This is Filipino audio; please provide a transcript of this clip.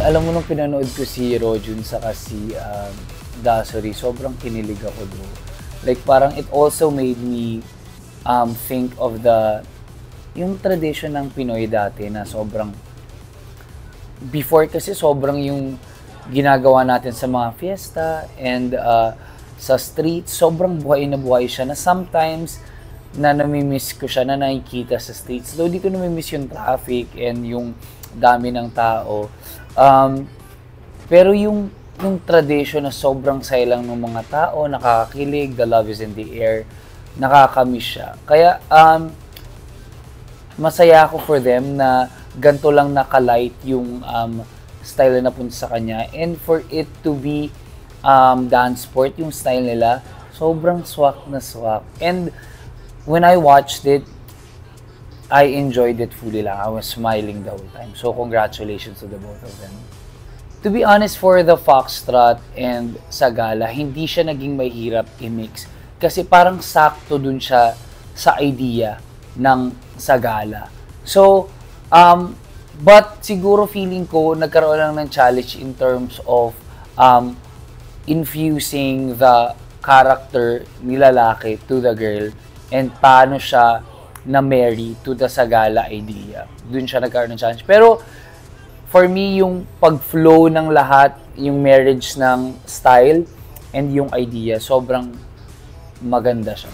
Alam mo nung pinanood ko si Rojun saka si Dasori, sobrang kinilig ako bro. Like parang it also made me think of yung tradition ng Pinoy dati na sobrang, before kasi sobrang yung ginagawa natin sa mga fiesta and sa street, sobrang buhay na buhay siya na sometimes na namimiss ko siya na nakikita sa streets. Though di ko namimiss yung traffic and yung dami ng tao. Pero yung tradition na sobrang saya lang ng mga tao, nakakakilig, the love is in the air, nakakamiss siya. Kaya masaya ako for them na ganito lang nakalight yung style na napunta sa kanya. And for it to be dance sport, yung style nila, sobrang swak na swak. And when I watched it, I enjoyed it fully lang. I was smiling the whole time. So congratulations to the both of them. To be honest, for the Foxtrot and Sagala, hindi siya naging mahirap i-mix. Kasi parang sakto dun siya sa idea ng Sagala. So, but siguro feeling ko, nagkaroon lang ng challenge in terms of infusing the character ni lalaki to the girl and paano siya na-marry to the Sagala idea. Dun siya nagkaroon ng challenge. Pero, for me, yung pag-flow ng lahat, yung marriage ng style and yung idea, sobrang maganda siya.